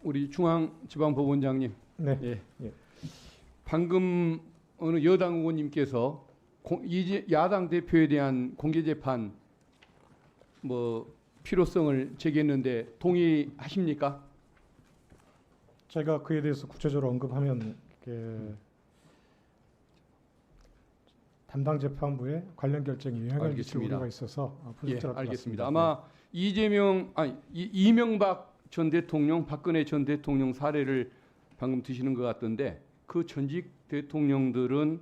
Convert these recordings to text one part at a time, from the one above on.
우리 중앙지방법원장님, 네. 예. 예. 방금 어느 여당 의원님께서 야당 대표에 대한 공개 재판 뭐 필요성을 제기했는데 동의하십니까? 제가 그에 대해서 구체적으로 언급하면 담당 재판부의 관련 결정이 영향을 미칠 우려가 있어서 예, 부적절할 것 알겠습니다. 같습니다. 아마 이명박 전 대통령, 박근혜 전 대통령 사례를 방금 드시는 것 같던데 그 전직 대통령들은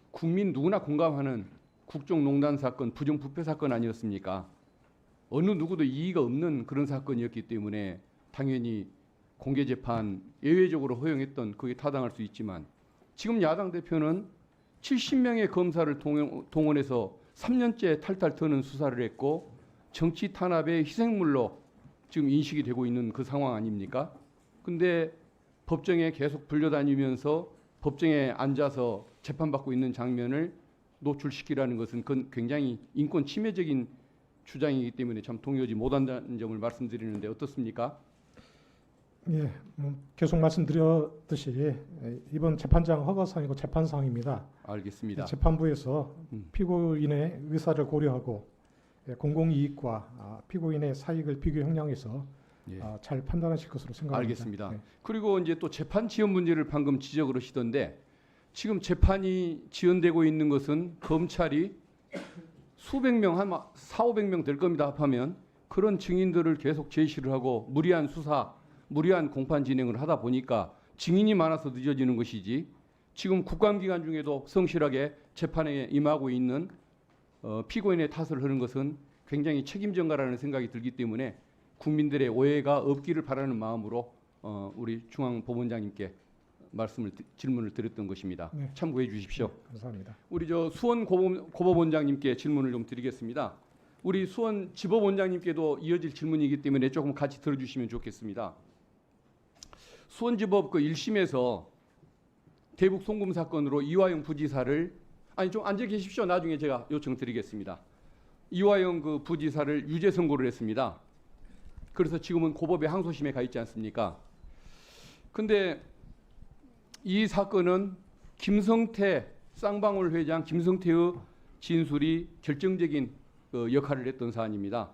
국민 누구나 공감하는 국정농단 사건, 부정부패 사건 아니었습니까? 어느 누구도 이의가 없는 그런 사건이었기 때문에 당연히 공개 재판 예외적으로 허용했던 그게 타당할 수 있지만 지금 야당 대표는 70명의 검사를 동원해서 3년째 탈탈 터는 수사를 했고 정치 탄압의 희생물로 지금 인식이 되고 있는 그 상황 아닙니까? 근데 법정에 계속 불려다니면서 법정에 앉아서 재판받고 있는 장면을 노출시키라는 것은 그건 굉장히 인권 침해적인 주장이기 때문에 참 동의하지 못한다는 점을 말씀드리는데 어떻습니까? 예, 계속 말씀드렸듯이 이번 재판장 허가사항이고 재판사항입니다. 알겠습니다. 재판부에서 피고인의 의사를 고려하고 공공이익과 피고인의 사익을 비교 형량해서 예. 잘 판단하실 것으로 생각합니다. 알겠습니다. 네. 그리고 이제 또 재판 지연 문제를 방금 지적을 하시던데 지금 재판이 지연되고 있는 것은 검찰이 수백 명, 한 4,500명 될 겁니다. 합하면 그런 증인들을 계속 제시를 하고 무리한 수사, 무리한 공판 진행을 하다 보니까 증인이 많아서 늦어지는 것이지 지금 국감기간 중에도 성실하게 재판에 임하고 있는 피고인의 탓을 하는 것은 굉장히 책임전가라는 생각이 들기 때문에 국민들의 오해가 없기를 바라는 마음으로 우리 중앙법원장님께 질문을 드렸던 것입니다. 네. 참고해 주십시오. 네, 감사합니다. 우리 수원 고법원장님께 질문을 좀 드리겠습니다. 우리 수원 지법원장님께도 이어질 질문이기 때문에 조금 같이 들어주시면 좋겠습니다. 수원지법 그 1심에서 대북 송금 사건으로 이화영 부지사를 좀 앉아 계십시오. 나중에 제가 요청드리겠습니다. 이화영 그 부지사를 유죄 선고를 했습니다. 그래서 지금은 고법의 항소심에 가 있지 않습니까? 근데 이 사건은 김성태 쌍방울 회장 김성태의 진술이 결정적인 역할을 했던 사안입니다.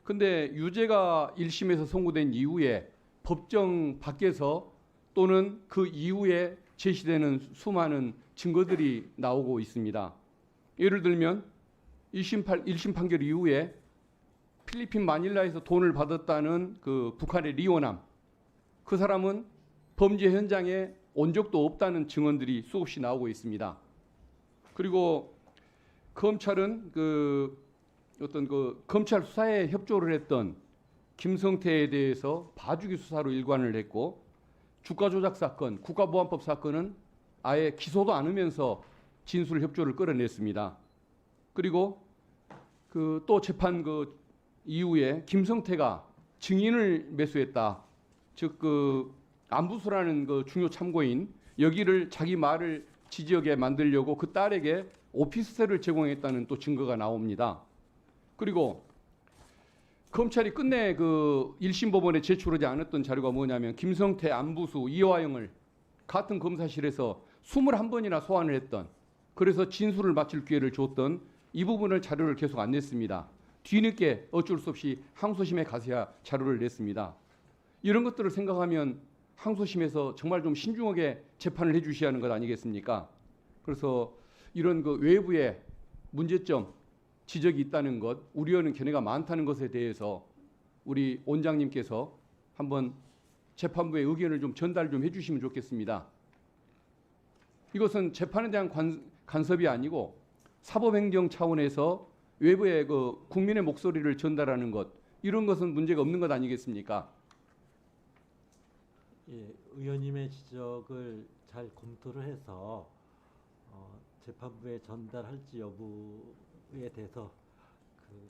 근데 유죄가 1심에서 선고된 이후에 법정 밖에서 또는 그 이후에 제시되는 수많은 증거들이 나오고 있습니다. 예를 들면 1심 판결 이후에 필리핀 마닐라에서 돈을 받았다는 그 북한의 리오남, 그 사람은 범죄 현장에 온 적도 없다는 증언들이 수없이 나오고 있습니다. 그리고 검찰은 어떤 검찰 수사에 협조를 했던 김성태에 대해서 봐주기 수사로 일관을 했고 주가 조작 사건, 국가보안법 사건은 아예 기소도 않으면서 진술 협조를 끌어냈습니다. 그리고 또 재판 이후에 김성태가 증인을 매수했다. 즉 안부수라는 중요 참고인 여기를 자기 말을 지지하게 만들려고 그 딸에게 오피스텔을 제공했다는 또 증거가 나옵니다. 그리고 검찰이 끝내 1심 법원에 제출하지 않았던 자료가 뭐냐면 김성태, 안부수, 이화영을 같은 검사실에서 21번이나 소환을 했던, 그래서 진술을 마칠 기회를 줬던 이 부분을 자료를 계속 안 냈습니다. 뒤늦게 어쩔 수 없이 항소심에 가서야 자료를 냈습니다. 이런 것들을 생각하면 항소심에서 정말 좀 신중하게 재판을 해 주셔야 하는 것 아니겠습니까? 그래서 이런 외부의 문제점, 지적이 있다는 것, 우려하는 견해가 많다는 것에 대해서 우리 원장님께서 한번 재판부의 의견을 좀 전달 좀 해주시면 좋겠습니다. 이것은 재판에 대한 간섭이 아니고 사법행정 차원에서 외부의 국민의 목소리를 전달하는 것, 이런 것은 문제가 없는 것 아니겠습니까? 예, 의원님의 지적을 잘 검토를 해서 재판부에 전달할지 여부에 대해서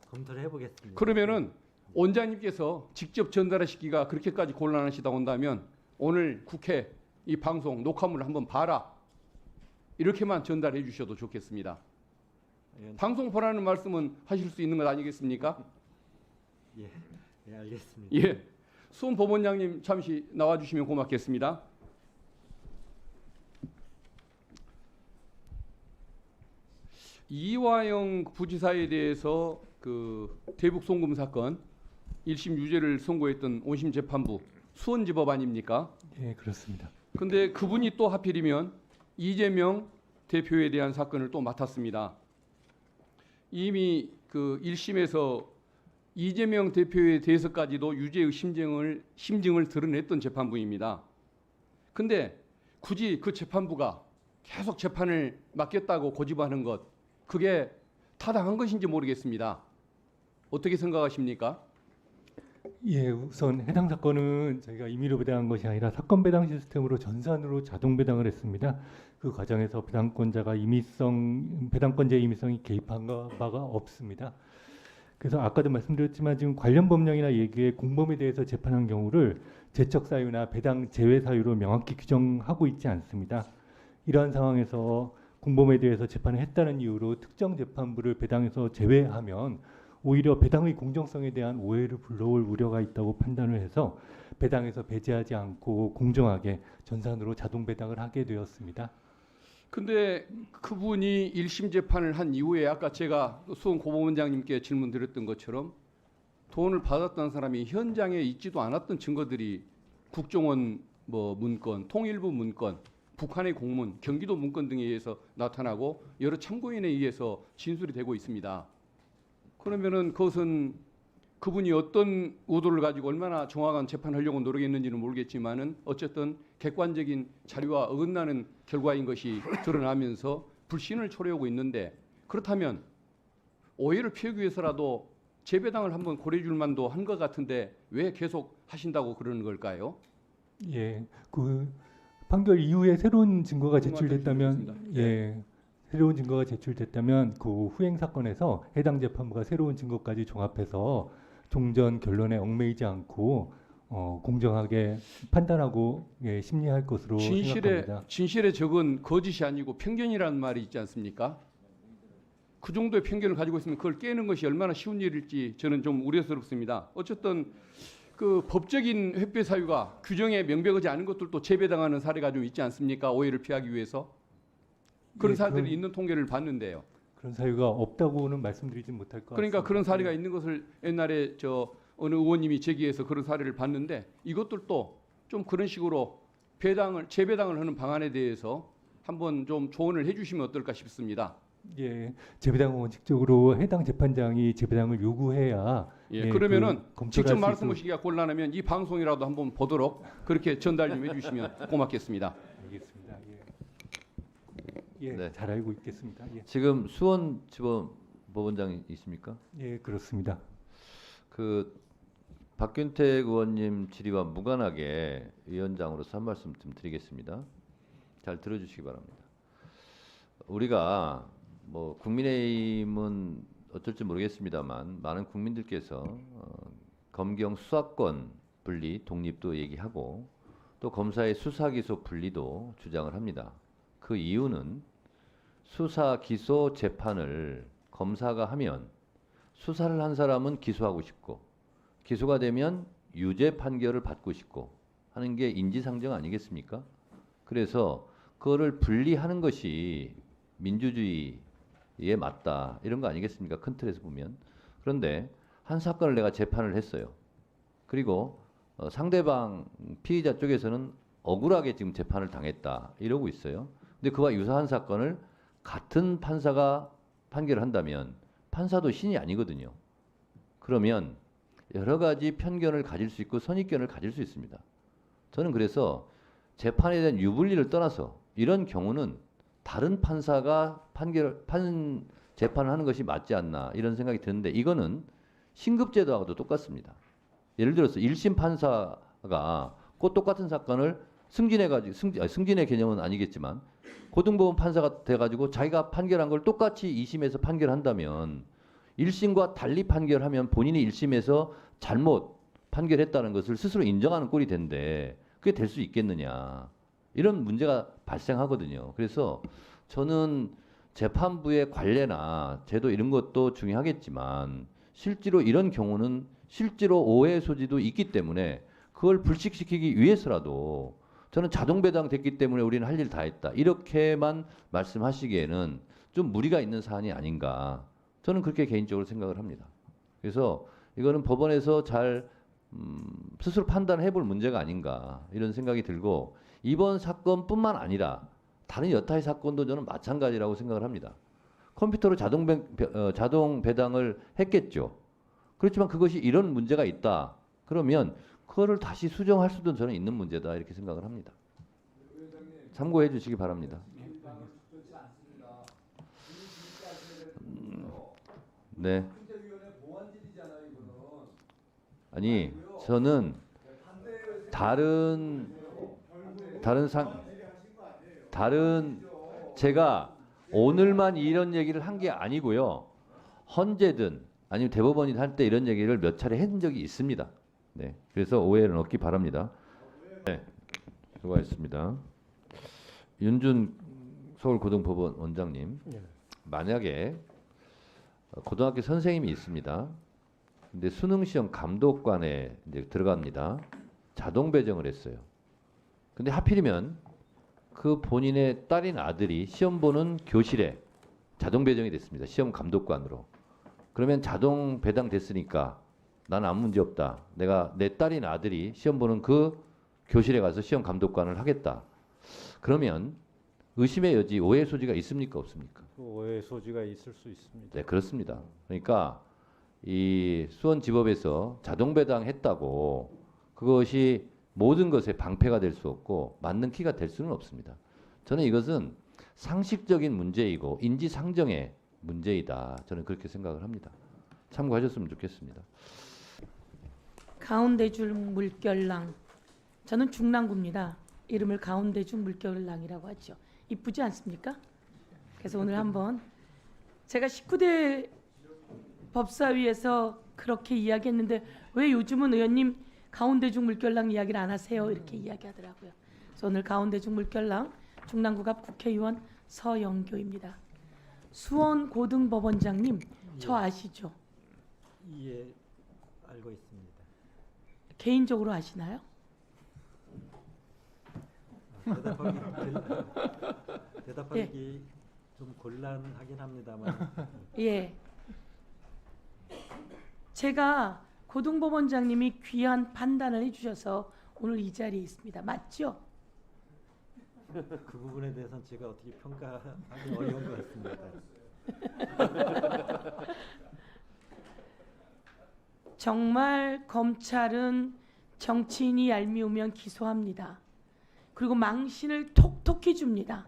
검토를 해보겠습니다. 그러면은 원장님께서 직접 전달하시기가 그렇게까지 곤란하시다 온다면 오늘 국회 이 방송 녹화물을 한번 봐라, 이렇게만 전달해 주셔도 좋겠습니다. 방송 보라는 말씀은 하실 수 있는 것 아니겠습니까? 예, 알겠습니다. 예. 수원 법원장님 잠시 나와주시면 고맙겠습니다. 이화영 부지사에 대해서 그 대북 송금 사건 1심 유죄를 선고했던 원심 재판부 수원지법 아닙니까? 예, 그렇습니다. 근데 그분이 또 하필이면 이재명 대표에 대한 사건을 또 맡았습니다. 이미 그 1심에서 이재명 대표에 대해서까지도 유죄의 심증을 드러냈던 재판부입니다. 근데 굳이 그 재판부가 계속 재판을 맡겼다고 고집하는 것, 그게 타당한 것인지 모르겠습니다. 어떻게 생각하십니까? 예, 우선 해당 사건은 저희가 임의로 배당한 것이 아니라 사건 배당 시스템으로 전산으로 자동 배당을 했습니다. 그 과정에서 배당권자의 임의성이 개입한 바가 없습니다. 그래서 아까도 말씀드렸지만 지금 관련 법령이나 예규에 공범에 대해서 재판한 경우를 제척 사유나 배당 제외 사유로 명확히 규정하고 있지 않습니다. 이러한 상황에서 공범에 대해서 재판을 했다는 이유로 특정 재판부를 배당에서 제외하면 오히려 배당의 공정성에 대한 오해를 불러올 우려가 있다고 판단을 해서 배당에서 배제하지 않고 공정하게 전산으로 자동 배당을 하게 되었습니다. 근데 그분이 1심 재판을 한 이후에 아까 제가 수원 고법원장님께 질문 드렸던 것처럼 돈을 받았던 사람이 현장에 있지도 않았던 증거들이 국정원 문건, 통일부 문건, 북한의 공문, 경기도 문건 등에 의해서 나타나고 여러 참고인에 의해서 진술이 되고 있습니다. 그러면은 그것은 그분이 어떤 의도를 가지고 얼마나 정확한 재판하려고 노력했는지는 모르겠지만은 어쨌든 객관적인 자료와 어긋나는 결과인 것이 드러나면서 불신을 초래하고 있는데, 그렇다면 오해를 피하기 위해서라도 재배당을 한번 고려해 줄 만도 한 것 같은데 왜 계속 하신다고 그러는 걸까요? 예, 그 판결 이후에 새로운 증거가 제출됐다면, 말씀드리겠습니다. 예, 새로운 증거가 제출됐다면 그 후행 사건에서 해당 재판부가 새로운 증거까지 종합해서 종전 결론에 얽매이지 않고 공정하게 판단하고 심리할 것으로 생각합니다. 진실에 적은 거짓이 아니고 편견이라는 말이 있지 않습니까? 그 정도의 편견을 가지고 있으면 그걸 깨는 것이 얼마나 쉬운 일일지 저는 좀 우려스럽습니다. 어쨌든 그 법적인 회피 사유가 규정에 명백하지 않은 것들도 재배당하는 사례가 좀 있지 않습니까? 오해를 피하기 위해서 그런 예, 사례들이 있는 통계를 봤는데요. 그런 사유가 없다고는 말씀드리진 못할 것 그러니까 같습니다. 그런 사례가 있는 것을 옛날에 어느 의원님이 제기해서 그런 사례를 봤는데 이것들도 좀 그런 식으로 재배당을 하는 방안에 대해서 한번 좀 조언을 해주시면 어떨까 싶습니다. 예, 재배당은 원칙적으로 해당 재판장이 재배당을 요구해야 예, 그러면은 검토를 직접 할수 말씀하시기가 곤란하면 이 방송이라도 한번 보도록 그렇게 전달 좀 해주시면 고맙겠습니다. 알겠습니다. 예, 네. 잘 알고 있겠습니다. 예, 지금 수원지법 법원장이십니까? 예, 그렇습니다. 그 박균택 의원님 질의와 무관하게 위원장으로서 한 말씀 좀 드리겠습니다. 잘 들어주시기 바랍니다. 우리가 국민의힘은 어쩔지 모르겠습니다만 많은 국민들께서 검경 수사권 분리, 독립도 얘기하고 또 검사의 수사 기소 분리도 주장을 합니다. 그 이유는 수사 기소 재판을 검사가 하면 수사를 한 사람은 기소하고 싶고 기소가 되면 유죄 판결을 받고 싶고 하는 게 인지상정 아니겠습니까? 그래서 그거를 분리하는 것이 민주주의에 맞다 이런 거 아니겠습니까? 큰 틀에서 보면. 그런데 한 사건을 내가 재판을 했어요. 그리고 상대방 피의자 쪽에서는 억울하게 지금 재판을 당했다 이러고 있어요. 근데 그와 유사한 사건을 같은 판사가 판결을 한다면 판사도 신이 아니거든요. 그러면 여러 가지 편견을 가질 수 있고 선입견을 가질 수 있습니다. 저는 그래서 재판에 대한 유불리를 떠나서 이런 경우는 다른 판사가 재판을 하는 것이 맞지 않나 이런 생각이 드는데 이거는 신급제도하고도 똑같습니다. 예를 들어서 1심 판사가 그 똑같은 사건을 승진의 개념은 아니겠지만 고등법원 판사가 돼가지고 자기가 판결한 걸 똑같이 2심에서 판결한다면 1심과 달리 판결하면 본인이 1심에서 잘못 판결했다는 것을 스스로 인정하는 꼴이 된데 그게 될 수 있겠느냐 이런 문제가 발생하거든요. 그래서 저는 재판부의 관례나 제도 이런 것도 중요하겠지만 실제로 이런 경우는 실제로 오해 소지도 있기 때문에 그걸 불식시키기 위해서라도 저는 자동 배당됐기 때문에 우리는 할 일 다 했다. 이렇게만 말씀하시기에는 좀 무리가 있는 사안이 아닌가. 저는 그렇게 개인적으로 생각을 합니다. 그래서 이거는 법원에서 잘 스스로 판단해 볼 문제가 아닌가 이런 생각이 들고 이번 사건뿐만 아니라 다른 여타의 사건도 저는 마찬가지라고 생각을 합니다. 컴퓨터로 자동 배당을 했겠죠. 그렇지만 그것이 이런 문제가 있다. 그러면 그거를 다시 수정할 수도 저는 있는 문제다 이렇게 생각을 합니다. 참고해 주시기 바랍니다. 네. 아니 저는 제가 오늘만 이런 얘기를 한 게 아니고요. 헌재든 아니면 대법원이 할 때 이런 얘기를 몇 차례 한 적이 있습니다. 네. 그래서 오해는 없기 바랍니다. 네. 수고하셨습니다. 윤준 서울고등법원 원장님. 만약에 고등학교 선생님이 있습니다. 근데 수능 시험 감독관에 이제 들어갑니다. 자동 배정을 했어요. 근데 하필이면 그 본인의 딸인 아들이 시험 보는 교실에 자동 배정이 됐습니다. 시험 감독관으로. 그러면 자동 배당 됐으니까 나는 아무 문제 없다. 내가 내 딸인 아들이 시험 보는 그 교실에 가서 시험 감독관을 하겠다. 그러면 의심의 여지, 오해 소지가 있습니까, 없습니까? 오해 소지가 있을 수 있습니다. 네, 그렇습니다. 그러니까 이 수원지법에서 자동 배당했다고 그것이 모든 것에 방패가 될 수 없고 맞는 키가 될 수는 없습니다. 저는 이것은 상식적인 문제이고 인지상정의 문제이다. 저는 그렇게 생각을 합니다. 참고하셨으면 좋겠습니다. 가운데줄 물결랑. 저는 중랑구입니다. 이름을 가운데줄 물결랑이라고 하죠. 이쁘지 않습니까? 그래서 오늘 한번 제가 19대 법사위에서 그렇게 이야기했는데 왜 요즘은 의원님 가운데중 물결랑 이야기를 안 하세요? 이렇게 이야기하더라고요. 그래서 오늘 가운데중 물결랑 중랑구갑 국회의원 서영교입니다. 수원고등법원장님 저 아시죠? 예, 알고 있습니다. 개인적으로 아시나요? 대답하기 좀 곤란하긴 합니다만. 예. 제가 고등법원장님이 귀한 판단을 해주셔서 오늘 이 자리에 있습니다. 맞죠? 그 부분에 대해서는 제가 어떻게 평가하기 어려운 것 같습니다. 정말 검찰은 정치인이 얄미우면 기소합니다. 그리고 망신을 톡톡히 줍니다.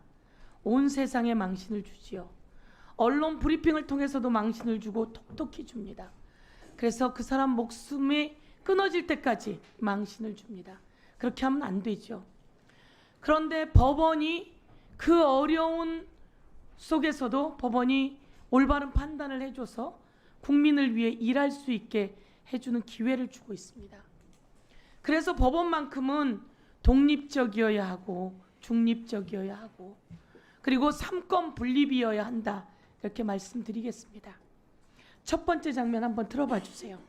온 세상에 망신을 주지요. 언론 브리핑을 통해서도 망신을 주고 톡톡히 줍니다. 그래서 그 사람 목숨이 끊어질 때까지 망신을 줍니다. 그렇게 하면 안 되죠. 그런데 법원이 그 어려운 속에서도 법원이 올바른 판단을 해줘서 국민을 위해 일할 수 있게 해주는 기회를 주고 있습니다. 그래서 법원만큼은 독립적이어야 하고 중립적이어야 하고 그리고 삼권 분립이어야 한다. 이렇게 말씀드리겠습니다. 첫 번째 장면 한번 들어봐 주세요.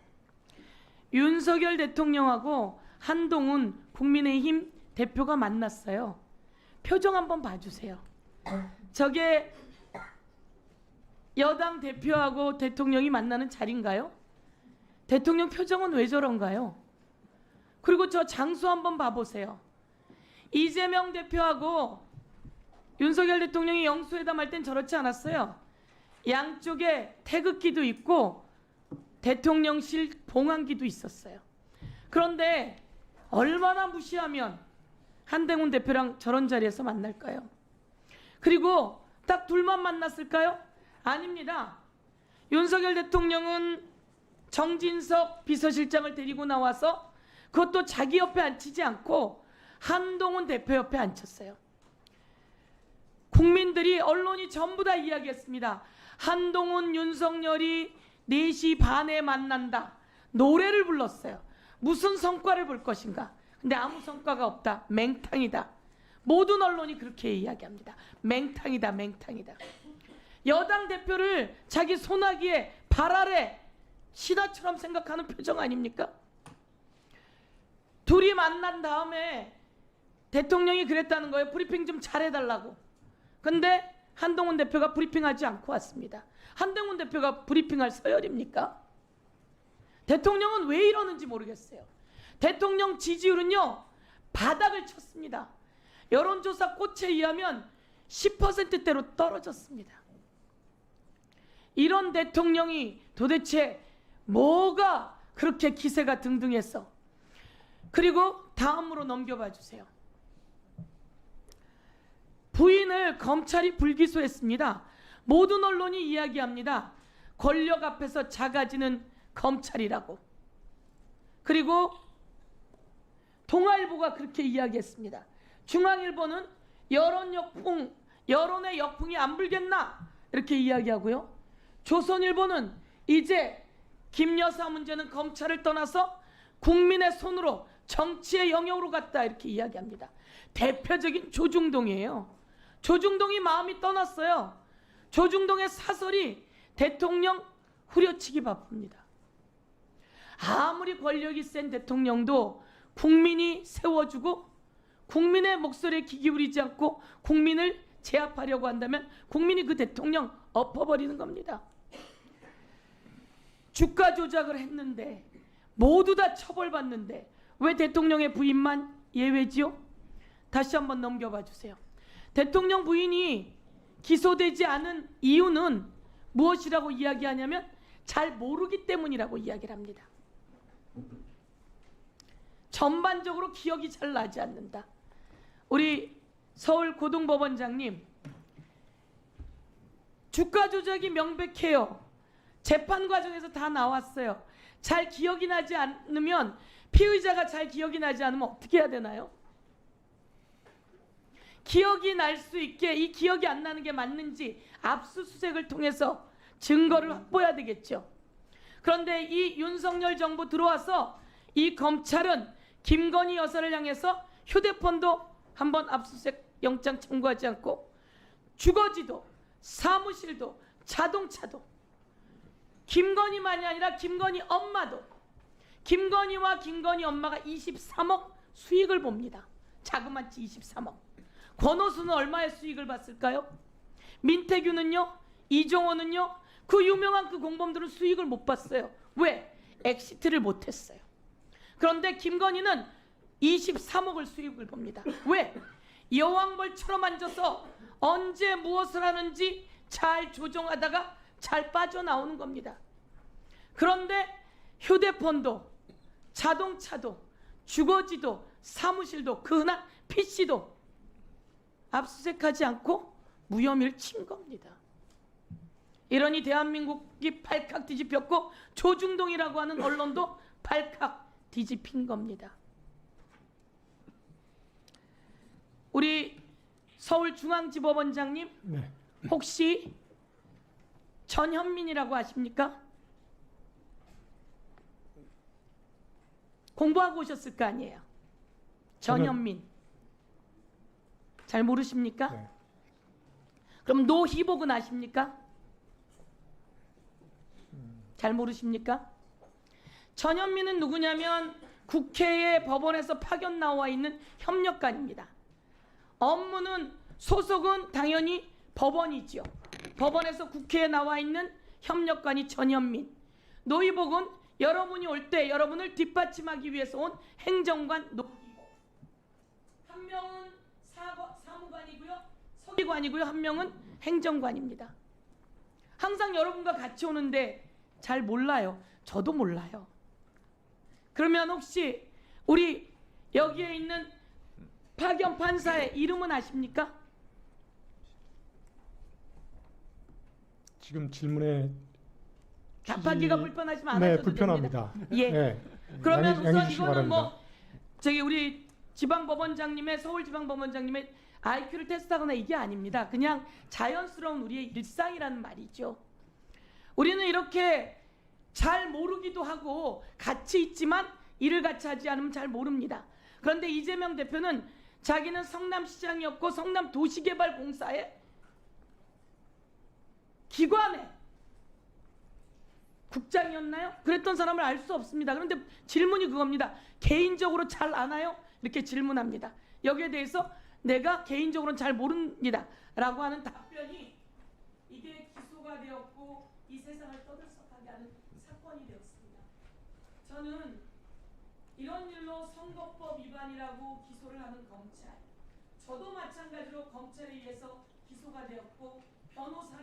윤석열 대통령하고 한동훈 국민의힘 대표가 만났어요. 표정 한번 봐주세요. 저게 여당 대표하고 대통령이 만나는 자리인가요? 대통령 표정은 왜 저런가요? 그리고 저 장소 한번 봐보세요. 이재명 대표하고 윤석열 대통령이 영수회담할 땐 저렇지 않았어요. 양쪽에 태극기도 있고 대통령실 봉안기도 있었어요. 그런데 얼마나 무시하면 한동훈 대표랑 저런 자리에서 만날까요? 그리고 딱 둘만 만났을까요? 아닙니다. 윤석열 대통령은 정진석 비서실장을 데리고 나와서 그것도 자기 옆에 앉히지 않고 한동훈 대표 옆에 앉혔어요. 국민들이 언론이 전부 다 이야기했습니다. 한동훈 윤석열이 4시 반에 만난다. 노래를 불렀어요. 무슨 성과를 볼 것인가. 근데 아무 성과가 없다. 맹탕이다. 모든 언론이 그렇게 이야기합니다. 맹탕이다. 맹탕이다. 여당 대표를 자기 소나기에 발 아래 신하처럼 생각하는 표정 아닙니까? 둘이 만난 다음에 대통령이 그랬다는 거예요. 브리핑 좀 잘해달라고. 근데 한동훈 대표가 브리핑하지 않고 왔습니다. 한동훈 대표가 브리핑할 서열입니까? 대통령은 왜 이러는지 모르겠어요. 대통령 지지율은요 바닥을 쳤습니다. 여론조사 꽃에 의하면 10%대로 떨어졌습니다. 이런 대통령이 도대체 뭐가 그렇게 기세가 등등해서. 그리고 다음으로 넘겨봐 주세요. 부인을 검찰이 불기소했습니다. 모든 언론이 이야기합니다. 권력 앞에서 작아지는 검찰이라고. 그리고 동아일보가 그렇게 이야기했습니다. 중앙일보는 여론의 역풍이 안 불겠나 이렇게 이야기하고요. 조선일보는 이제 김 여사 문제는 검찰을 떠나서 국민의 손으로 정치의 영역으로 갔다 이렇게 이야기합니다. 대표적인 조중동이에요. 조중동이 마음이 떠났어요. 조중동의 사설이 대통령 후려치기 바쁩니다. 아무리 권력이 센 대통령도 국민이 세워주고 국민의 목소리에 귀 기울이지 않고 국민을 제압하려고 한다면 국민이 그 대통령 엎어버리는 겁니다. 주가 조작을 했는데 모두 다 처벌받는데 왜 대통령의 부인만 예외지요? 다시 한번 넘겨봐 주세요. 대통령 부인이 기소되지 않은 이유는 무엇이라고 이야기하냐면 잘 모르기 때문이라고 이야기를 합니다. 전반적으로 기억이 잘 나지 않는다. 우리 서울고등법원장님, 주가 조작이 명백해요. 재판 과정에서 다 나왔어요. 잘 기억이 나지 않으면, 피의자가 잘 기억이 나지 않으면 어떻게 해야 되나요? 기억이 날 수 있게 이 기억이 안 나는 게 맞는지 압수수색을 통해서 증거를 확보해야 되겠죠. 그런데 이 윤석열 정부 들어와서 이 검찰은 김건희 여사를 향해서 휴대폰도 한번 압수수색 영장 청구하지 않고 주거지도, 사무실도, 자동차도, 김건희만이 아니라 김건희 엄마도, 김건희와 김건희 엄마가 23억 수익을 봅니다. 자그마치 23억. 권오수는 얼마의 수익을 봤을까요? 민태규는요, 이종호는요, 그 유명한 그 공범들은 수익을 못 봤어요. 왜? 엑시트를 못했어요. 그런데 김건희는 23억을 수익을 봅니다. 왜? 여왕벌처럼 앉아서 언제 무엇을 하는지 잘 조정하다가 잘 빠져나오는 겁니다. 그런데 휴대폰도, 자동차도, 주거지도, 사무실도, 그 흔한 PC도 압수수색하지 않고 무혐의를 친 겁니다. 이러니 대한민국이 발칵 뒤집혔고 조중동이라고 하는 언론도 발칵 뒤집힌 겁니다. 우리 서울중앙지법원장님, 네. 혹시 전현민이라고 아십니까? 공부하고 오셨을 거 아니에요. 전현민. 잘 모르십니까? 네. 그럼 노희복은 아십니까? 잘 모르십니까? 전현민은 누구냐면 국회에 법원에서 파견 나와 있는 협력관입니다. 업무는, 소속은 당연히 법원이지요. 법원에서 국회에 나와 있는 협력관이 전현민. 노희복은 여러분이 올 때 여러분을 뒷받침하기 위해서 온 행정관 노희복. 한 명은 사무관이고요, 서기관이고요, 한 명은 행정관입니다. 항상 여러분과 같이 오는데 잘 몰라요. 저도 몰라요. 그러면 혹시 우리 여기에 있는 파견 판사의 이름은 아십니까? 지금 질문에 답하기가 불편하시면 안 네, 하셔도 불편합니다. 됩니다. 예. 네. 그러면 양해 우선 주시기 이거는 바랍니다. 뭐 저기 우리 지방법원장님의, 서울지방법원장님의 IQ를 테스트하거나 이게 아닙니다. 그냥 자연스러운 우리의 일상이라는 말이죠. 우리는 이렇게 잘 모르기도 하고 같이 있지만 일을 같이 하지 않으면 잘 모릅니다. 그런데 이재명 대표는 자기는 성남시장이었고 성남도시개발공사의 기관에 국장이었나요? 그랬던 사람을 알 수 없습니다. 그런데 질문이 그겁니다. 개인적으로 잘 아나요? 이렇게 질문합니다. 여기에 대해서 내가 개인적으로는 잘 모릅니다 라고 하는 답변이 이게 기소가 되었고 이 세상을 떠들썩하게 하는 사건이 되었습니다. 저는 이런 일로 선거법 위반이라고 기소를 하는 검찰, 저도 마찬가지로 검찰에 의해서 기소가 되었고 변호사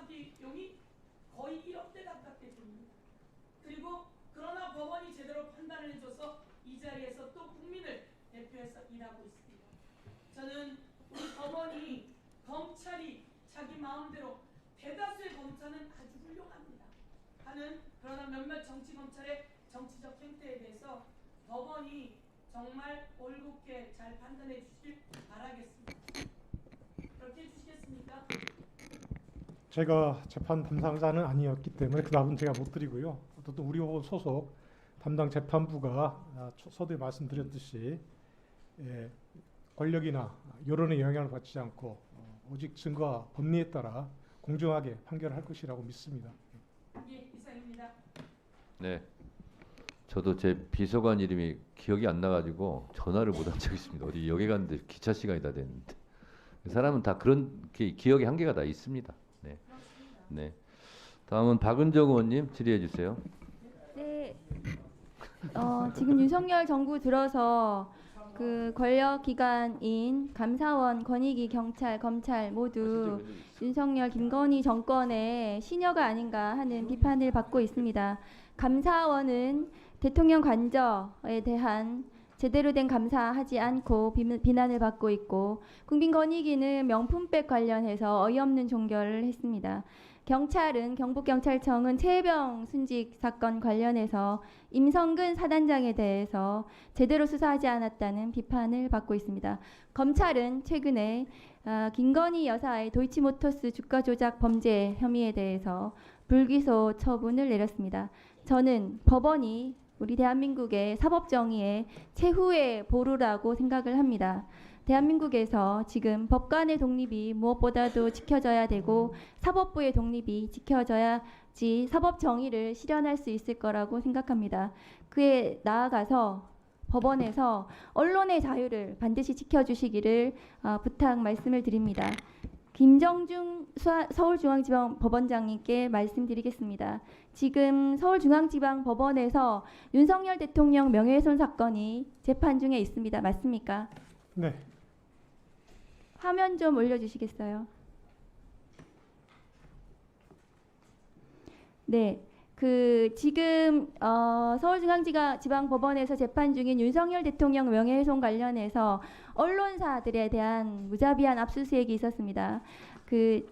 비용이 거의 1억대 가깝게 듭니다. 그리고 그러나 법원이 제대로 판단을 해줘서 이 자리에서 또 국민을 대표해서 일하고 있습니다. 저는 우리 법원이 검찰이 자기 마음대로 대다수의 검사는 아주 훌륭합니다 하는 그러나 몇몇 정치 검찰의 정치적 행태에 대해서 법원이 정말 올곧게 잘 판단해 주시길 바라겠습니다. 그렇게 해주시겠습니까? 제가 재판 담당자는 아니었기 때문에 그 답은 제가 못 드리고요. 어쨌든 우리 법원 소속 담당 재판부가 서두에 말씀드렸듯이 권력이나 여론의 영향을 받지 않고 오직 증거와 법리에 따라 공정하게 판결할 것이라고 믿습니다. 예, 이상입니다. 네. 저도 제 비서관 이름이 기억이 안 나가지고 전화를 못 한 적이 있습니다. 어디 여기 갔는데 기차 시간이 다 됐는데. 사람은 다 그런 기억의 한계가 다 있습니다. 네. 네. 다음은 박은정 의원님 질의해 주세요. 네. 지금 윤석열 정부 들어서 그 권력 기관인 감사원, 권익위, 경찰, 검찰 모두 윤석열, 김건희 정권의 시녀가 아닌가 하는 비판을 받고 있습니다. 감사원은 대통령 관저에 대한 제대로 된 감사하지 않고 비난을 받고 있고, 국민권익위는 명품백 관련해서 어이없는 종결을 했습니다. 경찰은 경북경찰청은 최혜병 순직 사건 관련해서 임성근 사단장에 대해서 제대로 수사하지 않았다는 비판을 받고 있습니다. 검찰은 최근에 김건희 여사의 도이치모터스 주가 조작 범죄 혐의에 대해서 불기소 처분을 내렸습니다. 저는 법원이 우리 대한민국의 사법정의의 최후의 보루라고 생각을 합니다. 대한민국에서 지금 법관의 독립이 무엇보다도 지켜져야 되고 사법부의 독립이 지켜져야지 사법정의를 실현할 수 있을 거라고 생각합니다. 그에 나아가서 법원에서 언론의 자유를 반드시 지켜주시기를 부탁 말씀을 드립니다. 김정중 서울중앙지방법원장님께 말씀드리겠습니다. 지금 서울중앙지방법원에서 윤석열 대통령 명예훼손 사건이 재판 중에 있습니다. 맞습니까? 네. 화면 좀 올려주시겠어요? 네. 지금 서울중앙지방법원에서 재판 중인 윤석열 대통령 명예훼손 관련해서 언론사들에 대한 무자비한 압수수색이 있었습니다.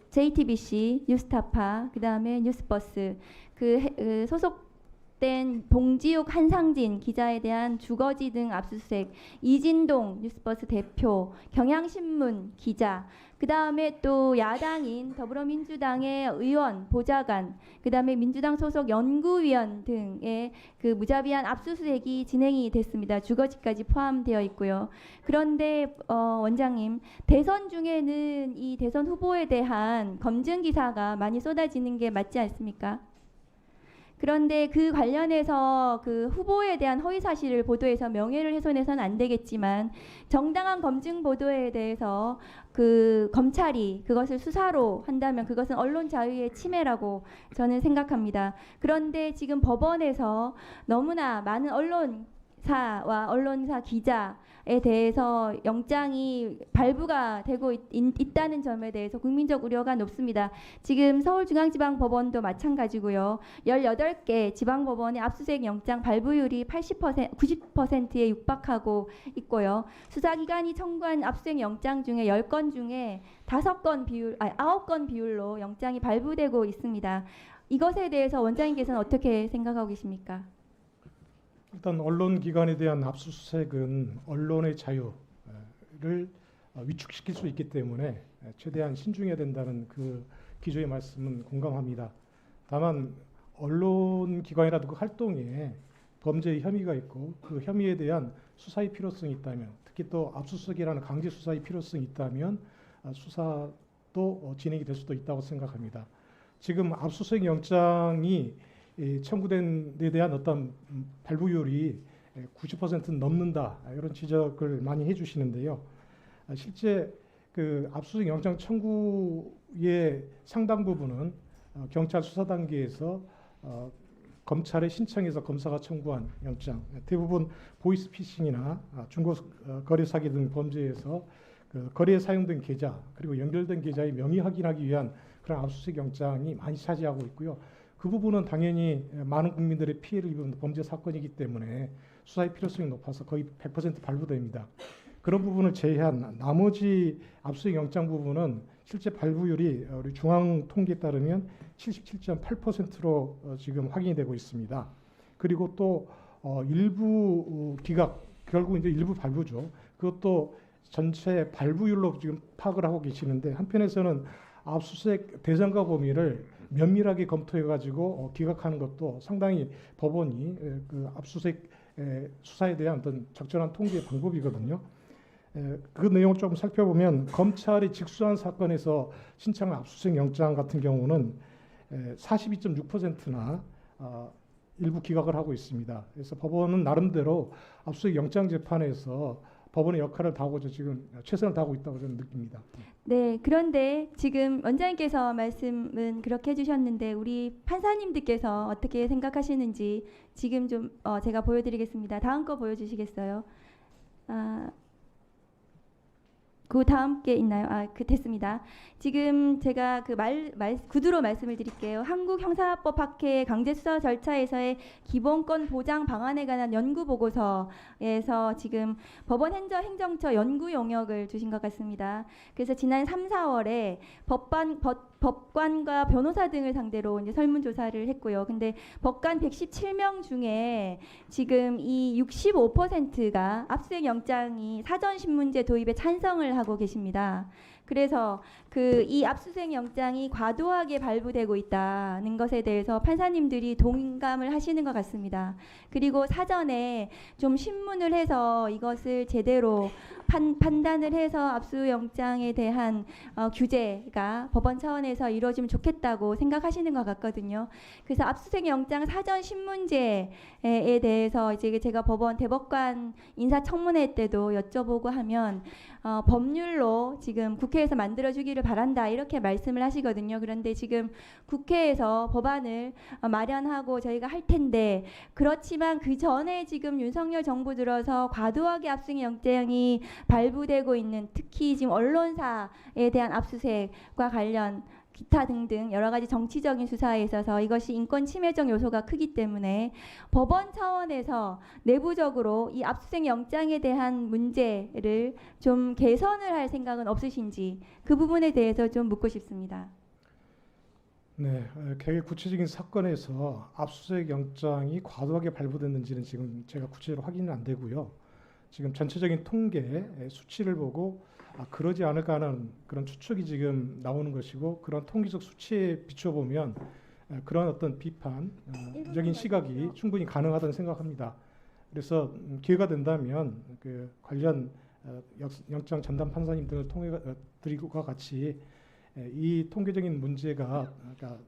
JTBC, 뉴스타파, 그다음에 뉴스버스, 소속된 봉지욱, 한상진 기자에 대한 주거지 등 압수수색, 이진동 뉴스버스 대표, 경향신문 기자, 그다음에 또 야당인 더불어민주당의 의원, 보좌관, 그다음에 민주당 소속 연구위원 등의 무자비한 압수수색이 진행이 됐습니다. 주거지까지 포함되어 있고요. 그런데 원장님, 대선 중에는 이 대선 후보에 대한 검증 기사가 많이 쏟아지는 게 맞지 않습니까? 그런데 그 관련해서 후보에 대한 허위 사실을 보도해서 명예를 훼손해서는 안 되겠지만, 정당한 검증 보도에 대해서 검찰이 그것을 수사로 한다면 그것은 언론 자유의 침해라고 저는 생각합니다. 그런데 지금 법원에서 너무나 많은 언론사와 언론사 기자에 대해서 영장이 발부가 되고 있다는 점에 대해서 국민적 우려가 높습니다. 지금 서울중앙지방법원도 마찬가지고요. 18개 지방법원의 압수수색 영장 발부율이 90%에 육박하고 있고요. 수사기관이 청구한 압수수색 영장 중에 10건 중에 9건 비율로 영장이 발부되고 있습니다. 이것에 대해서 원장님께서는 어떻게 생각하고 계십니까? 일단 언론기관에 대한 압수수색은 언론의 자유를 위축시킬 수 있기 때문에 최대한 신중해야 된다는 기조의 말씀은 공감합니다. 다만 언론기관이라도 그 활동에 범죄의 혐의가 있고 그 혐의에 대한 수사의 필요성이 있다면, 특히 또 압수수색이라는 강제 수사의 필요성이 있다면 수사도 진행이 될 수도 있다고 생각합니다. 지금 압수수색 영장이 청구된 데 대한 어떤 발부율이 90% 넘는다 이런 지적을 많이 해주시는데요. 실제 그 압수수색 영장 청구의 상당 부분은 경찰 수사 단계에서 검찰에 신청해서 검사가 청구한 영장, 대부분 보이스피싱이나 중고 거래 사기 등 범죄에서 그 거래에 사용된 계좌 그리고 연결된 계좌의 명의 확인하기 위한 그런 압수수색 영장이 많이 차지하고 있고요. 그 부분은 당연히 많은 국민들의 피해를 입은 범죄 사건이기 때문에 수사의 필요성이 높아서 거의 100% 발부됩니다. 그런 부분을 제외한 나머지 압수수색 영장 부분은 실제 발부율이 우리 중앙 통계에 따르면 77.8%로 지금 확인이 되고 있습니다. 그리고 또 일부 기각, 결국 이제 일부 발부죠. 그것도 전체 발부율로 지금 파악을 하고 계시는데 한편에서는 압수수색 대상과 범위를 면밀하게 검토해가지고 기각하는 것도 상당히 법원이 그 압수수색 수사에 대한 어떤 적절한 통제 방법이거든요. 그 내용을 조금 살펴보면 검찰이 직수한 사건에서 신청한 압수수색 영장 같은 경우는 42.6%나 일부 기각을 하고 있습니다. 그래서 법원은 나름대로 압수수색 영장 재판에서 법원의 역할을 다하고자 지금 최선을 다하고 있다고 저는 느낍니다. 네, 그런데 지금 원장님께서 말씀은 그렇게 해주셨는데 우리 판사님들께서 어떻게 생각하시는지 지금 좀 제가 보여드리겠습니다. 다음 거 보여주시겠어요? 그 다음 게 있나요? 됐습니다. 지금 제가 그 구두로 말씀을 드릴게요. 한국 형사법 학회 강제수사 절차에서의 기본권 보장 방안에 관한 연구 보고서에서 지금 법원 행정처 연구 용역을 주신 것 같습니다. 그래서 지난 3, 4월에 법관과 변호사 등을 상대로 이제 설문조사를 했고요. 근데 법관 117명 중에 지금 이 65%가 압수수색 영장이 사전신문제 도입에 찬성을 하고 계십니다. 그래서 이 압수수색 영장이 과도하게 발부되고 있다는 것에 대해서 판사님들이 동감을 하시는 것 같습니다. 그리고 사전에 좀 신문을 해서 이것을 제대로 판단을 해서 압수영장에 대한 규제가 법원 차원에서 이루어지면 좋겠다고 생각하시는 것 같거든요. 그래서 압수수색 영장 사전 신문제에 대해서 이제 제가 대법관 인사청문회 때도 여쭤보고 하면 법률로 지금 국회에서 만들어주기를 바란다 이렇게 말씀을 하시거든요. 그런데 지금 국회에서 법안을 마련하고 저희가 할 텐데 그렇지만 그 전에 지금 윤석열 정부 들어서 과도하게 압수수색 영장이 발부되고 있는 특히 지금 언론사에 대한 압수수색과 관련 기타 등등 여러 가지 정치적인 수사에 있어서 이것이 인권 침해적 요소가 크기 때문에 법원 차원에서 내부적으로 이 압수수색 영장에 대한 문제를 좀 개선을 할 생각은 없으신지 그 부분에 대해서 좀 묻고 싶습니다. 네, 구체적인 사건에서 압수수색 영장이 과도하게 발부됐는지는 지금 제가 구체적으로 확인은 안 되고요. 지금 전체적인 통계 수치를 보고 그러지 않을까 하는 그런 추측이 지금 나오는 것이고 그런 통계적 수치에 비춰보면 그런 어떤 비판적인 시각이 충분히 가능하다는 생각합니다. 그래서 기회가 된다면 그 관련 영장 전담 판사님 등을 통해 드리고와 같이 이 통계적인 문제가 그러니까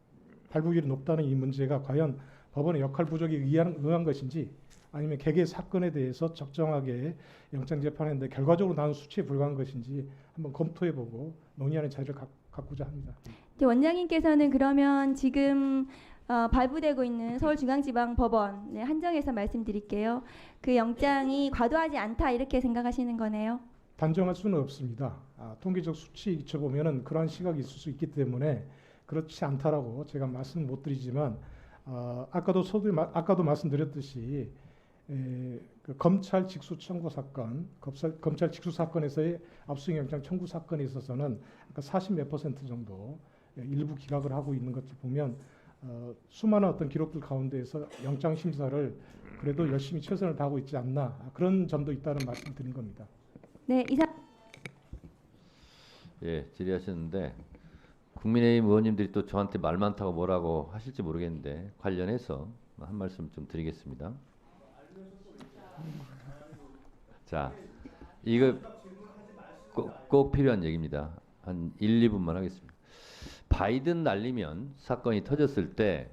발부율이 높다는 이 문제가 과연 법원의 역할 부족에 의한 것인지 아니면 개개 사건에 대해서 적정하게 영장 재판했는데 결과적으로 나온 수치에 불과한 것인지 한번 검토해보고 논의하는 자리를 갖고자 합니다. 원장님께서는 그러면 지금 발부되고 있는 서울중앙지방법원에 한정해서 말씀드릴게요. 그 영장이 과도하지 않다 이렇게 생각하시는 거네요. 단정할 수는 없습니다. 통계적 수치에 비춰보면 그러한 시각이 있을 수 있기 때문에 그렇지 않다라고 제가 말씀 못 드리지만 아까도 말씀드렸듯이 그 검찰 직수 청구 사건, 검찰 직수 사건에서의 압수수색 영장 청구 사건에 있어서는 40몇 % 정도 일부 기각을 하고 있는 것을 보면 수많은 어떤 기록들 가운데에서 영장 심사를 그래도 열심히 최선을 다하고 있지 않나 그런 점도 있다는 말씀 드린 겁니다. 네, 이상. 예, 질의하셨는데 국민의힘 의원님들이 또 저한테 말 많다고 뭐라고 하실지 모르겠는데 관련해서 한 말씀 좀 드리겠습니다. 자, 이거 꼭 필요한 얘기입니다. 한 1, 2분만 하겠습니다. 바이든 날리면 사건이 터졌을 때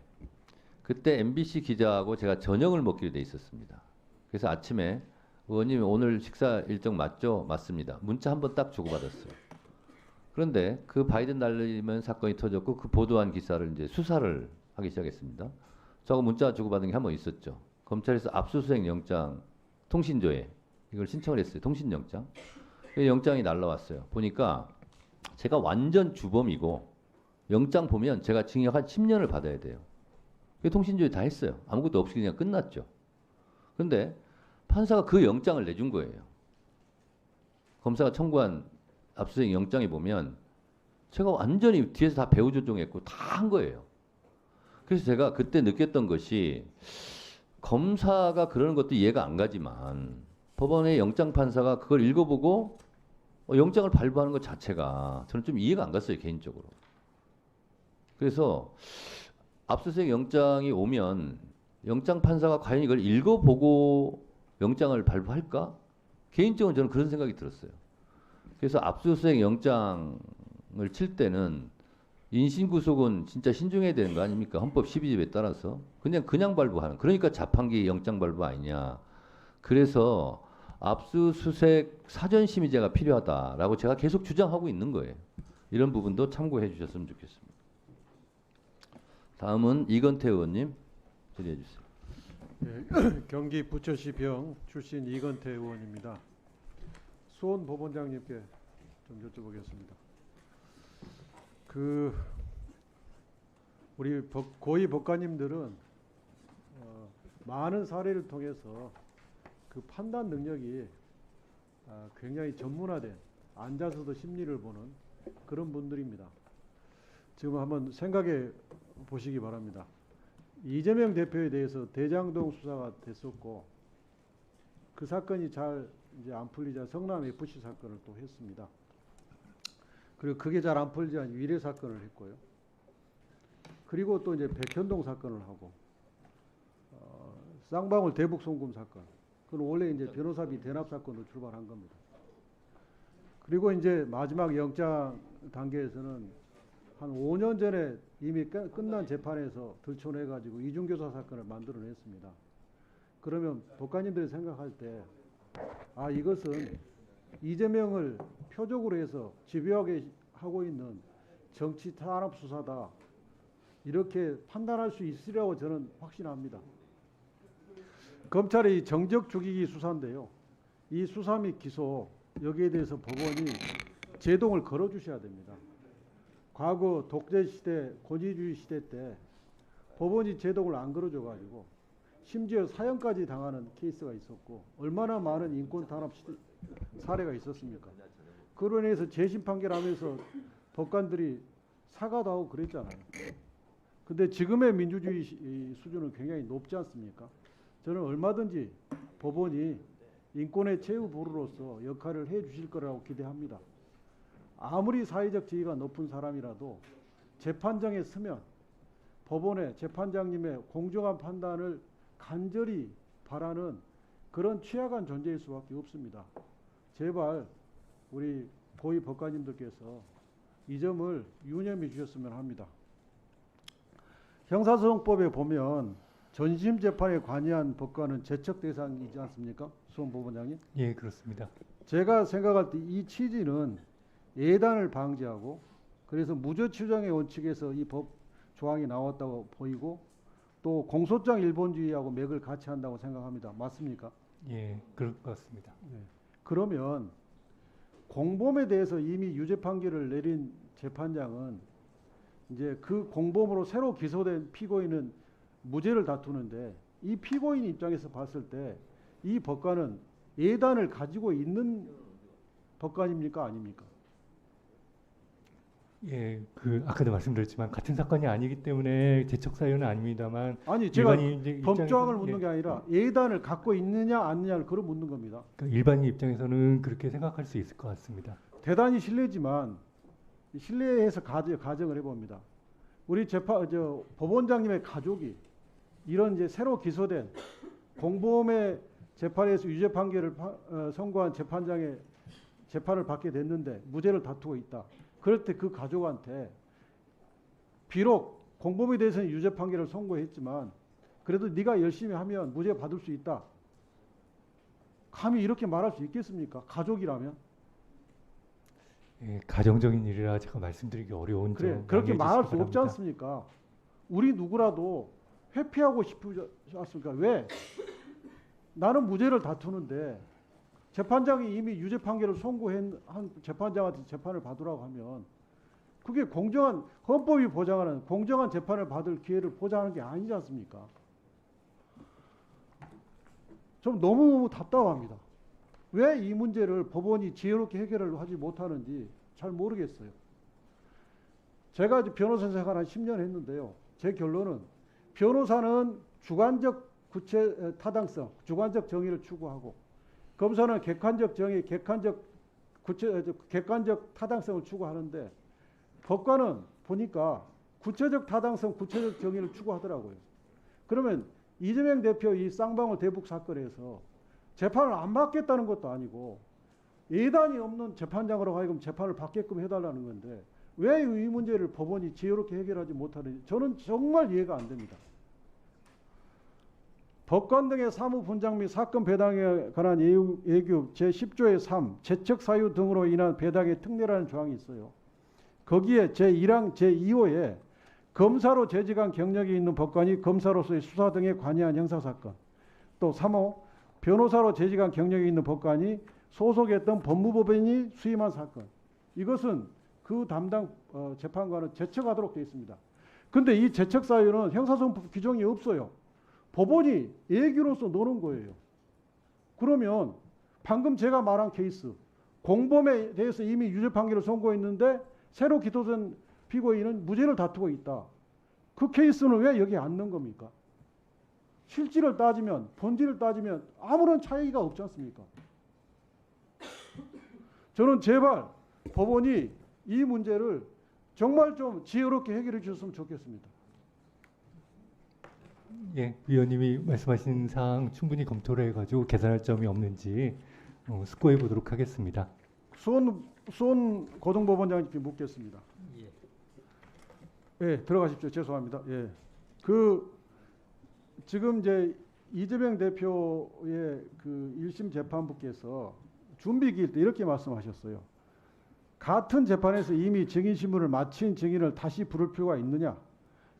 그때 MBC 기자하고 제가 저녁을 먹기로 돼 있었습니다. 그래서 아침에 의원님 오늘 식사 일정 맞죠? 맞습니다. 문자 한번 딱 주고받았어요. 그런데 그 바이든 날리면 사건이 터졌고 그 보도한 기사를 이제 수사를 하기 시작했습니다. 저하고 문자 주고받은 게 한 번 있었죠. 검찰에서 압수수색 영장 통신조회 이걸 신청을 했어요. 통신영장. 그 영장이 날라왔어요. 보니까 제가 완전 주범이고 영장 보면 제가 징역 한 10년을 받아야 돼요. 그 통신조회 다 했어요. 아무것도 없이 그냥 끝났죠. 그런데 판사가 그 영장을 내준 거예요. 검사가 청구한 압수수색 영장에 보면 제가 완전히 뒤에서 다 배후 조종했고 다 한 거예요. 그래서 제가 그때 느꼈던 것이 검사가 그러는 것도 이해가 안 가지만 법원의 영장 판사가 그걸 읽어보고 영장을 발부하는 것 자체가 저는 좀 이해가 안 갔어요, 개인적으로. 그래서 압수수색 영장이 오면 영장 판사가 과연 이걸 읽어보고 영장을 발부할까? 개인적으로 저는 그런 생각이 들었어요. 그래서 압수수색 영장을 칠 때는 인신구속은 진짜 신중해야 되는 거 아닙니까? 헌법 12조에 따라서 그냥 발부하는. 그러니까 자판기 영장 발부 아니냐. 그래서 압수수색 사전심의제가 필요하다라고 제가 계속 주장하고 있는 거예요. 이런 부분도 참고해 주셨으면 좋겠습니다. 다음은 이건태 의원님 질의해 주세요. 네, 경기 부천시병 출신 이건태 의원입니다. 수원 법원장님께 좀 여쭤보겠습니다. 우리 고위 법관님들은 많은 사례를 통해서 그 판단 능력이 굉장히 전문화된 앉아서도 심리를 보는 그런 분들입니다. 지금 한번 생각해 보시기 바랍니다. 이재명 대표에 대해서 대장동 수사가 됐었고 그 사건이 잘 이제 안 풀리자 성남 FC 사건을 또 했습니다. 그리고 그게 잘 안 풀리자 위례 사건을 했고요. 그리고 또 이제 백현동 사건을 하고 쌍방울 대북 송금 사건. 그건 원래 이제 변호사비 대납 사건으로 출발한 겁니다. 그리고 이제 마지막 영장 단계에서는 한 5년 전에 이미 끝난 재판에서 들춰내가지고 이중교사 사건을 만들어냈습니다. 그러면 법관님들이 생각할 때 이것은 이재명을 표적으로 해서 집요하게 하고 있는 정치 탄압 수사다. 이렇게 판단할 수 있으리라고 저는 확신합니다. 검찰의 정적 죽이기 수사인데요. 이 수사 및 기소 여기에 대해서 법원이 제동을 걸어주셔야 됩니다. 과거 독재 시대, 권위주의 시대 때 법원이 제동을 안 걸어줘가지고 심지어 사형까지 당하는 케이스가 있었고 얼마나 많은 인권 탄압 사례가 있었습니까? 그로 인해서 재심 판결하면서 법관들이 사과도 하고 그랬잖아요. 근데 지금의 민주주의 수준은 굉장히 높지 않습니까? 저는 얼마든지 법원이 인권의 최후 보루로서 역할을 해 주실 거라고 기대합니다. 아무리 사회적 지위가 높은 사람이라도 재판장에 서면 법원의 재판장님의 공정한 판단을 간절히 바라는 그런 취약한 존재일 수밖에 없습니다. 제발 우리 고위 법관님들께서 이 점을 유념해 주셨으면 합니다. 형사소송법에 보면 전심 재판에 관여한 법관은 제척 대상이지 않습니까? 수원 법원장님? 예, 그렇습니다. 제가 생각할 때 이 취지는 예단을 방지하고 그래서 무죄추정의 원칙에서 이 법 조항이 나왔다고 보이고 또 공소장 일본주의하고 맥을 같이 한다고 생각합니다. 맞습니까? 예, 그럴 것 같습니다. 네. 그러면 공범에 대해서 이미 유죄 판결을 내린 재판장은 이제 그 공범으로 새로 기소된 피고인은 무죄를 다투는데 이 피고인 입장에서 봤을 때 이 법관은 예단을 가지고 있는 법관입니까? 아닙니까? 예, 아까도 말씀드렸지만 같은 사건이 아니기 때문에 제척 사유는 아닙니다만 아니 제가 일반인 법조항을 입장에서는- 묻는 게 아니라 예단을 갖고 있느냐 아니냐를 그걸 묻는 겁니다. 그러니까 일반인 입장에서는 그렇게 생각할 수 있을 것 같습니다. 대단히 실례지만 실례해서 가정을 해봅니다. 우리 법원장님의 가족이 이런 이제 새로 기소된 공범의 재판에서 유죄 판결을 선고한 재판장의 재판을 받게 됐는데 무죄를 다투고 있다. 그럴 때 그 가족한테 비록 공범에 대해서는 유죄 판결을 선고했지만 그래도 네가 열심히 하면 무죄 받을 수 있다. 감히 이렇게 말할 수 있겠습니까? 가족이라면. 예, 가정적인 일이라 제가 말씀드리기 어려운 그래, 점 그렇게 양해해 말할 수 주시기 없지 바랍니다. 않습니까? 우리 누구라도 회피하고 싶지 않습니까? 왜? 나는 무죄를 다투는데 재판장이 이미 유죄 판결을 선고한 재판장한테 재판을 받으라고 하면 그게 공정한, 헌법이 보장하는 공정한 재판을 받을 기회를 보장하는 게 아니지 않습니까? 좀 너무 답답합니다. 왜 이 문제를 법원이 지혜롭게 해결을 하지 못하는지 잘 모르겠어요. 제가 이제 변호사 생활 한 10년 했는데요. 제 결론은 변호사는 주관적 타당성, 주관적 정의를 추구하고 검사는 객관적 정의, 객관적 타당성을 추구하는데 법관은 보니까 구체적 타당성, 구체적 정의를 추구하더라고요. 그러면 이재명 대표 이 쌍방울 대북 사건에서 재판을 안 받겠다는 것도 아니고 예단이 없는 재판장으로 하여금 재판을 받게끔 해달라는 건데 왜 이 문제를 법원이 지혜롭게 해결하지 못하는지 저는 정말 이해가 안 됩니다. 법관 등의 사무분장 및 사건 배당에 관한 예규 제10조의 3 재척 사유 등으로 인한 배당의 특례라는 조항이 있어요. 거기에 제1항 제2호에 검사로 재직한 경력이 있는 법관이 검사로서의 수사 등에 관여한 형사사건, 또 3호 변호사로 재직한 경력이 있는 법관이 소속했던 법무법인이 수임한 사건, 이것은 그 담당 재판관은 재척하도록 되어 있습니다. 그런데 이 재척 사유는 형사소송법 규정이 없어요. 법원이 예규로서 노는 거예요. 그러면 방금 제가 말한 케이스, 공범에 대해서 이미 유죄 판결을 선고했는데 새로 기소된 피고인은 무죄를 다투고 있다. 그 케이스는 왜 여기 안 넣은 겁니까? 실질을 따지면, 본질을 따지면 아무런 차이가 없지 않습니까? 저는 제발 법원이 이 문제를 정말 좀 지혜롭게 해결해 주셨으면 좋겠습니다. 예, 위원님이 말씀하신 사항 충분히 검토를 해가지고 개선할 점이 없는지 숙고해 보도록 하겠습니다. 수원 고등법원장님께 묻겠습니다. 예. 예, 들어가십시오. 죄송합니다. 예. 지금 이제 이재명 대표의 그 1심 재판부께서 준비기일 때 이렇게 말씀하셨어요. 같은 재판에서 이미 증인신문을 마친 증인을 다시 부를 필요가 있느냐?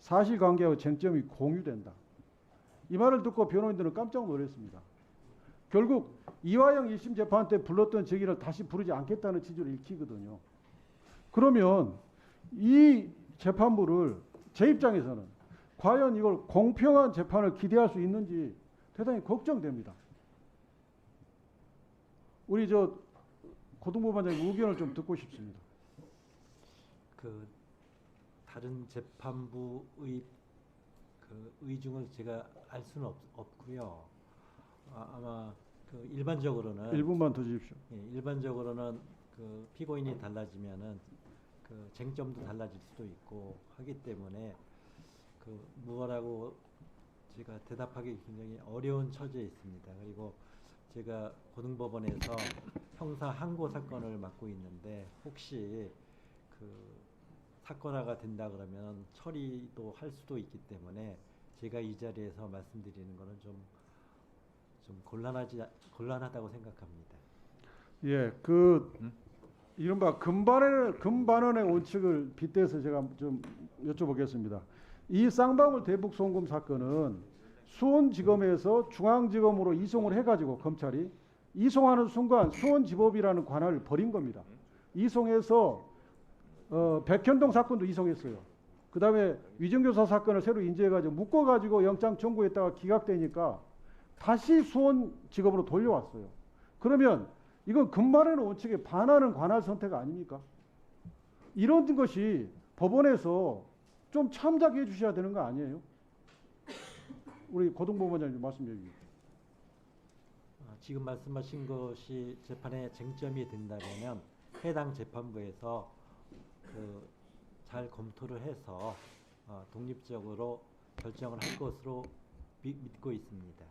사실관계하고 쟁점이 공유된다. 이 말을 듣고 변호인들은 깜짝 놀랐습니다. 결국 이화영 1심 재판 때 불렀던 증인을 다시 부르지 않겠다는 취지로 읽히거든요. 그러면 이 재판부를 제 입장에서는 과연 이걸 공평한 재판을 기대할 수 있는지 대단히 걱정됩니다. 우리 고등법원장님 의견을 좀 듣고 싶습니다. 그 다른 재판부의 그 의중을 제가 알 수는 없고요. 아마 그 일반적으로는 1분만 더 주십시오. 예, 일반적으로는 그 피고인이 달라지면은 그 쟁점도 달라질 수도 있고 하기 때문에 그 무엇라고 제가 대답하기 굉장히 어려운 처지에 있습니다. 그리고 제가 고등법원에서 형사 항고 사건을 맡고 있는데 혹시 그 사건화가 된다 그러면 처리도 할 수도 있기 때문에 제가 이 자리에서 말씀드리는 거는 좀 곤란하다고 생각합니다. 예, 이른바 금반원의 원칙을 빗대서 제가 좀 여쭤보겠습니다. 이 쌍방울 대북 송금 사건은 수원지검에서 중앙지검으로 이송을 해가지고 검찰이 이송하는 순간 수원지법이라는 관할을 버린 겁니다. 이송해서 백현동 사건도 이송했어요. 그 다음에 위정교사 사건을 새로 인지해가지고 묶어가지고 영장 청구했다가 기각되니까 다시 수원지검으로 돌려왔어요. 그러면 이건 금반원의 원칙에 반하는 관할 선택 아닙니까? 이런 것이 법원에서 좀 참작해 주셔야 되는 거 아니에요? 우리 고등법원장님 말씀 주십시오. 지금 말씀하신 것이 재판의 쟁점이 된다면 해당 재판부에서 잘 검토를 해서 독립적으로 결정을 할 것으로 믿고 있습니다.